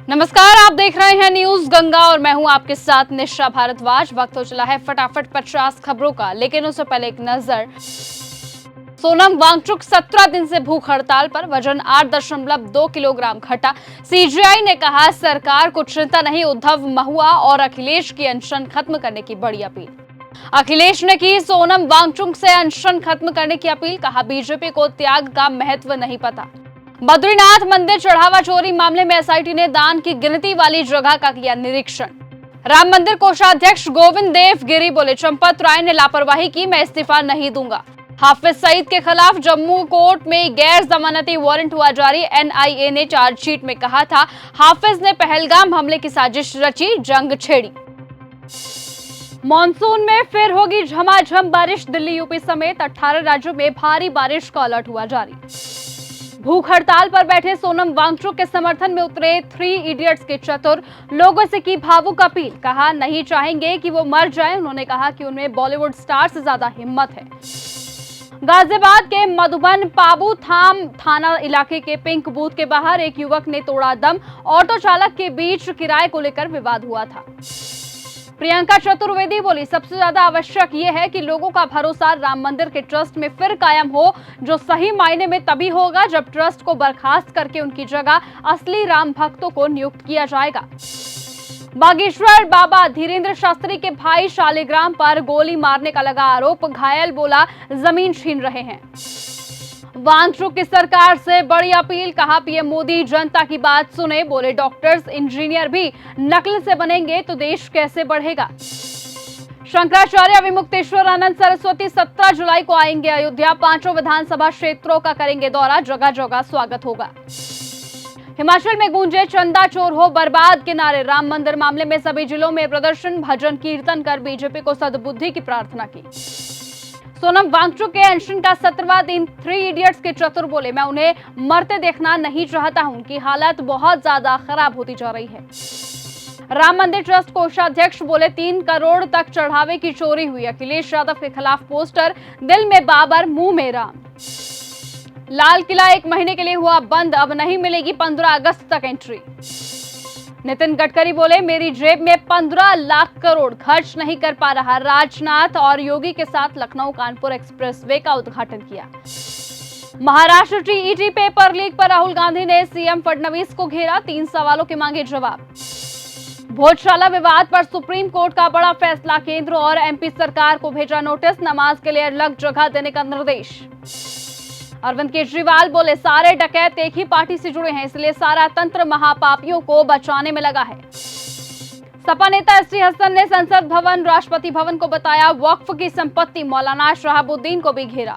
नमस्कार, आप देख रहे हैं न्यूज गंगा और मैं हूं आपके साथ निशा भारद्वाज। वक्त हो चला है फटाफट 50 खबरों का, लेकिन उससे पहले एक नजर। सोनम वांगचुक 17 दिन से भूख हड़ताल पर, वजन 8.2 किलोग्राम घटा। सीजेआई ने कहा सरकार को चिंता नहीं, उद्धव, महुआ और अखिलेश की अनशन खत्म करने की बड़ी अपील। अखिलेश ने की सोनम वांगचुक से अनशन खत्म करने की अपील, कहा बीजेपी को त्याग का महत्व नहीं पता। बद्रीनाथ मंदिर चढ़ावा चोरी मामले में एसआईटी ने दान की गिनती वाली जगह का किया निरीक्षण। राम मंदिर कोषाध्यक्ष गोविंद देव गिरी बोले चंपत राय ने लापरवाही की, मैं इस्तीफा नहीं दूंगा। हाफिज सईद के खिलाफ जम्मू कोर्ट में गैर जमानती वारंट हुआ जारी। एनआईए ने चार्जशीट में कहा था हाफिज ने पहलगाम हमले की साजिश रची, जंग छेड़ी। मॉनसून में फिर होगी झमाझम बारिश, दिल्ली यूपी समेत 18 राज्यों में भारी बारिश का अलर्ट हुआ जारी। भूख हड़ताल पर बैठे सोनम वांगचुक के समर्थन में उतरे 3 इडियट्स के चतुर, लोगों से की भावुक अपील, कहा नहीं चाहेंगे कि वो मर जाएं। उन्होंने कहा कि उनमें बॉलीवुड स्टार से ज्यादा हिम्मत है। गाजियाबाद के मधुबन पाबू थाम थाना इलाके के पिंक बूथ के बाहर एक युवक ने तोड़ा दम, ऑटो चालक के बीच किराए को लेकर विवाद हुआ था। प्रियंका चतुर्वेदी बोली सबसे ज्यादा आवश्यक ये है कि लोगों का भरोसा राम मंदिर के ट्रस्ट में फिर कायम हो, जो सही मायने में तभी होगा जब ट्रस्ट को बर्खास्त करके उनकी जगह असली राम भक्तों को नियुक्त किया जाएगा। बागेश्वर बाबा धीरेन्द्र शास्त्री के भाई शालिग्राम पर गोली मारने का लगा आरोप, घायल बोला जमीन छीन रहे हैं। वांगचुक की सरकार से बड़ी अपील, कहा पीएम मोदी जनता की बात सुने, बोले डॉक्टर्स इंजीनियर भी नकल से बनेंगे तो देश कैसे बढ़ेगा। शंकराचार्य अभिमुक्तेश्वर आनंद सरस्वती 17 जुलाई को आएंगे अयोध्या, 5 विधानसभा क्षेत्रों का करेंगे दौरा, जगह जगह स्वागत होगा। हिमाचल में गूंजे चंदा चोर हो बर्बाद के नारे, राम मंदिर मामले में सभी जिलों में प्रदर्शन, भजन कीर्तन कर बीजेपी को सद्बुद्धि की प्रार्थना की। सोनम वांगचुक के अनशन का 17वां दिन 3 इडियट्स के चतुर बोले मैं उन्हें मरते देखना नहीं चाहता हूं, उनकी हालत बहुत ज्यादा खराब होती जा रही है। राम मंदिर ट्रस्ट कोषाध्यक्ष बोले 3 करोड़ तक चढ़ावे की चोरी हुई। अखिलेश यादव के खिलाफ पोस्टर, दिल में बाबर मुंह में राम। लाल किला 1 महीने के लिए हुआ बंद, अब नहीं मिलेगी 15 अगस्त तक एंट्री। नितिन गडकरी बोले मेरी जेब में 15 लाख करोड़ खर्च नहीं कर पा रहा। राजनाथ और योगी के साथ लखनऊ कानपुर एक्सप्रेसवे का उद्घाटन किया। महाराष्ट्र टीईटी पेपर लीक पर राहुल गांधी ने सीएम फडणवीस को घेरा, 3 सवालों के मांगे जवाब। भोजशाला विवाद पर सुप्रीम कोर्ट का बड़ा फैसला, केंद्र और एमपी सरकार को भेजा नोटिस, नमाज के लिए अलग जगह देने का निर्देश। अरविंद केजरीवाल बोले सारे डकैत एक ही पार्टी से जुड़े हैं, इसलिए सारा तंत्र महापापियों को बचाने में लगा है। सपा नेता एसटी हसन ने संसद भवन, राष्ट्रपति भवन को बताया वक्फ की संपत्ति, मौलाना शहाबुद्दीन को भी घेरा।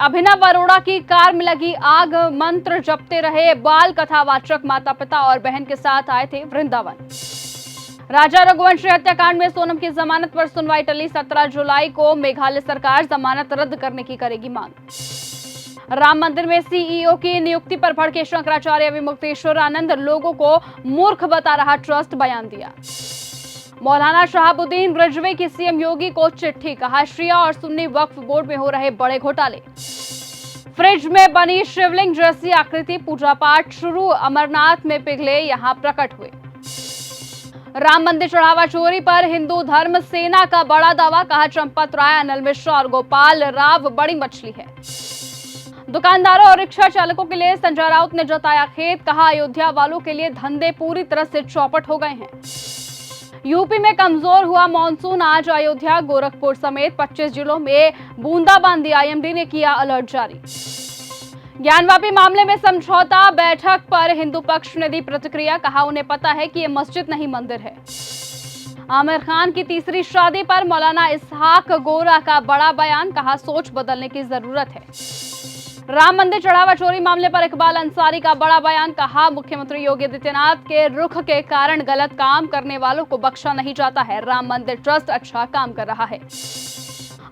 अभिनव अरोड़ा की कार में लगी आग, मंत्र जपते रहे बाल कथावाचक, माता पिता और बहन के साथ आए थे वृंदावन। राजा रघुवंशी हत्याकांड में सोनम की जमानत पर सुनवाई टली, 17 जुलाई को मेघालय सरकार जमानत रद्द करने की करेगी मांग। राम मंदिर में सीईओ की नियुक्ति पर भड़के शंकराचार्य अभिमुक्तेश्वर आनंद, लोगों को मूर्ख बता रहा ट्रस्ट, बयान दिया। मौलाना शहाबुद्दीन रिजवी की सीएम योगी को चिट्ठी, कहा शिया और सुन्नी वक्फ बोर्ड में हो रहे बड़े घोटाले। फ्रिज में बनी शिवलिंग जैसी आकृति, पूजा पाठ शुरू, अमरनाथ में पिघले यहां प्रकट हुए। राम मंदिर चढ़ावा चोरी पर हिंदू धर्म सेना का बड़ा दावा, कहा चंपत राय, अनिल मिश्रा और गोपाल राव बड़ी मछली है। दुकानदारों और रिक्शा चालकों के लिए संजय राउत ने जताया खेद, कहा अयोध्या वालों के लिए धंधे पूरी तरह से चौपट हो गए हैं। यूपी में कमजोर हुआ मॉनसून, आज अयोध्या गोरखपुर समेत 25 जिलों में बूंदाबांदी, आईएमडी ने किया अलर्ट जारी। ज्ञानवापी मामले में समझौता बैठक पर हिंदू पक्ष ने दी प्रतिक्रिया, कहा उन्हें पता है कि ये मस्जिद नहीं मंदिर है। आमिर खान की तीसरी शादी पर मौलाना इसहाक गोरा का बड़ा बयान, कहा सोच बदलने की जरूरत है। राम मंदिर चढ़ावा चोरी मामले पर इकबाल अंसारी का बड़ा बयान, कहा मुख्यमंत्री योगी आदित्यनाथ के रुख के कारण गलत काम करने वालों को बख्शा नहीं जाता है, राम मंदिर ट्रस्ट अच्छा काम कर रहा है।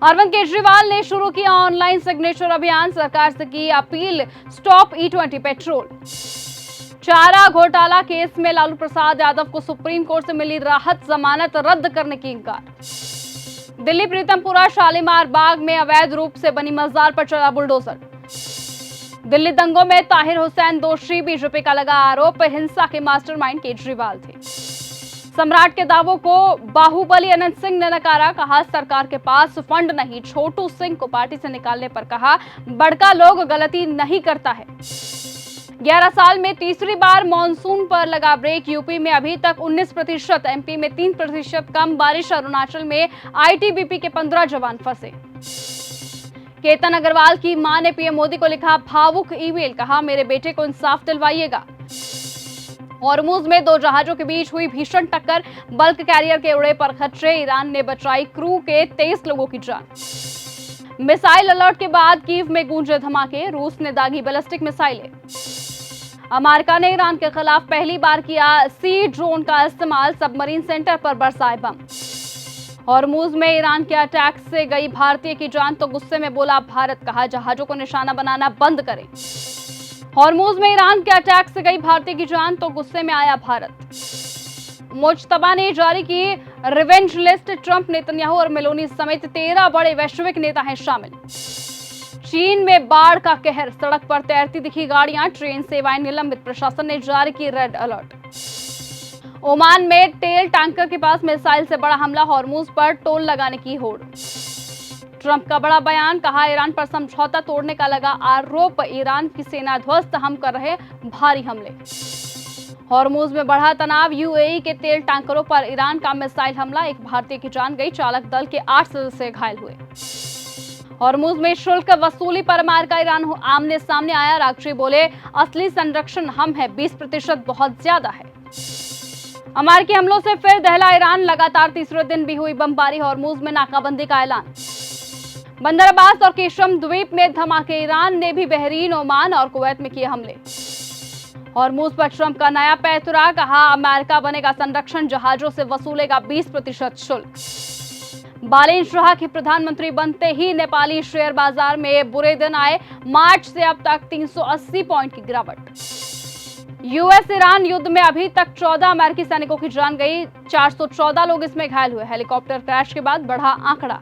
अरविंद केजरीवाल ने शुरू किया ऑनलाइन सिग्नेचर अभियान, सरकार से की अपील स्टॉप E20 पेट्रोल। चारा घोटाला केस में लालू प्रसाद यादव को सुप्रीम कोर्ट से मिली राहत, जमानत रद्द करने की इंकार। दिल्ली प्रीतमपुरा शालीमार बाग में अवैध रूप से बनी मजार पर चला बुलडोजर। दिल्ली दंगों में ताहिर हुसैन दोषी, बीजेपी का लगा आरोप, हिंसा के मास्टरमाइंड केजरीवाल थे। सम्राट के दावों को बाहुबली अनंत सिंह ने नकारा, कहा सरकार के पास फंड नहीं। छोटू सिंह को पार्टी से निकालने पर कहा बड़का लोग गलती नहीं करता है। 11 साल में तीसरी बार मॉनसून पर लगा ब्रेक, यूपी में अभी तक 19%, एमपी में 3% कम बारिश, अरुणाचल में आईटीबीपी के 15 जवान फंसे। केतन अग्रवाल की मां ने पीएम मोदी को लिखा भावुक ईमेल, कहा मेरे बेटे को इंसाफ दिलवाइएगा। हॉर्मुज में 2 जहाजों के बीच हुई भीषण टक्कर, बल्क कैरियर के उड़े पर खतरे, ईरान ने बचाई क्रू के 23 लोगों की जान। मिसाइल अलर्ट के बाद कीव में गूंजे धमाके, रूस ने दागी बैलिस्टिक मिसाइलें। अमेरिका ने ईरान के खिलाफ पहली बार किया सी ड्रोन का इस्तेमाल, सबमरीन सेंटर पर बरसाए बम। हॉर्मुज में ईरान के अटैक से गई भारतीय की जान तो गुस्से में बोला भारत, कहा जहाजों को निशाना बनाना बंद करें। हॉर्मुज में ईरान के अटैक से गई भारतीय की जान तो गुस्से में आया भारत। मुज्तबा ने जारी की रिवेंज लिस्ट, ट्रंप, नेतन्याहू और मेलोनी समेत 13 बड़े वैश्विक नेता हैं शामिल। चीन में बाढ़ का कहर, सड़क पर तैरती दिखी गाड़ियां, ट्रेन सेवाएं निलंबित, प्रशासन ने जारी की रेड अलर्ट। ओमान में तेल टैंकर के पास मिसाइल से बड़ा हमला, हॉर्मुज पर टोल लगाने की होड़। ट्रंप का बड़ा बयान, कहा ईरान पर समझौता तोड़ने का लगा आरोप, ईरान की सेना ध्वस्त, हम कर रहे भारी हमले। हॉर्मुज में बढ़ा तनाव, यूएई के तेल टैंकरों पर ईरान का मिसाइल हमला, एक भारतीय की जान गई, चालक दल के 8 सदस्य घायल हुए। हॉर्मुज में शुल्क वसूली पर अमेरिका ईरान आमने सामने आया, राक्षी बोले असली संरक्षण हम है, 20% बहुत ज्यादा है। अमेरिकी हमलों से फिर दहला ईरान, लगातार तीसरे दिन भी हुई बमबारी, हॉर्मुज में नाकाबंदी का ऐलान। बंदर अब्बास और केशम द्वीप में धमाके, ईरान ने भी बहरीन, ओमान और कुवैत में किए हमले। हॉर्मुज पर ट्रंप का नया पैतरा, कहा अमेरिका बनेगा संरक्षण, जहाजों से वसूलेगा 20% शुल्क। बालेन शाह के प्रधानमंत्री बनते ही नेपाली शेयर बाजार में बुरे दिन आए, मार्च से अब तक 380 पॉइंट की गिरावट। यूएस ईरान युद्ध में अभी तक 14 अमेरिकी सैनिकों की जान गई, 414 लोग इसमें घायल हुए, हेलीकॉप्टर क्रैश के बाद बढ़ा आंकड़ा।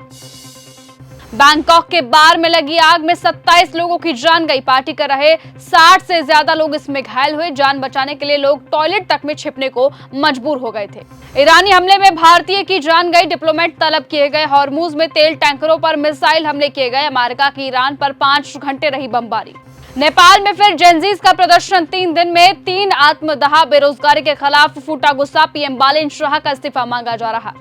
बैंकॉक के बार में लगी आग में 27 लोगों की जान गई, पार्टी कर रहे 60 से ज्यादा लोग इसमें घायल हुए, जान बचाने के लिए लोग टॉयलेट तक में छिपने को मजबूर हो गए थे। ईरानी हमले में भारतीय की जान गई, डिप्लोमेट तलब किए गए, हॉर्मुज में तेल टैंकरों पर मिसाइल हमले किए गए, अमेरिका की ईरान पर 5 घंटे रही बमबारी। नेपाल में फिर जेनजीज का प्रदर्शन, 3 दिन में 3 आत्मदाह, बेरोजगारी के खिलाफ फूटा गुस्सा, पीएम बालेन शाह का इस्तीफा मांगा जा रहा।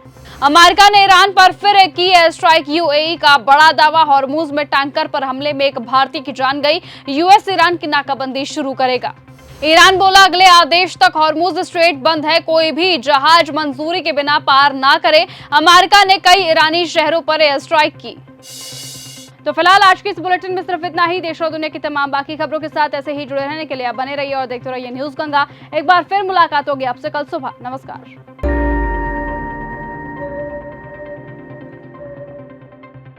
अमेरिका ने ईरान पर फिर की एयर स्ट्राइक, यूएई का बड़ा दावा, हॉर्मुज में टैंकर पर हमले में एक भारतीय की जान गई, यूएस ईरान की नाकाबंदी शुरू करेगा। ईरान बोला अगले आदेश तक हॉर्मुज स्ट्रेट बंद है, कोई भी जहाज मंजूरी के बिना पार ना करे। अमेरिका ने कई ईरानी शहरों पर एयर स्ट्राइक की। तो फिलहाल आज की इस बुलेटिन में सिर्फ इतना ही। देश और दुनिया की तमाम बाकी खबरों के साथ ऐसे ही जुड़े रहने के लिए आप बने रहिए और देखते रहिए न्यूज गंगा। एक बार फिर मुलाकात होगी आपसे कल सुबह। नमस्कार।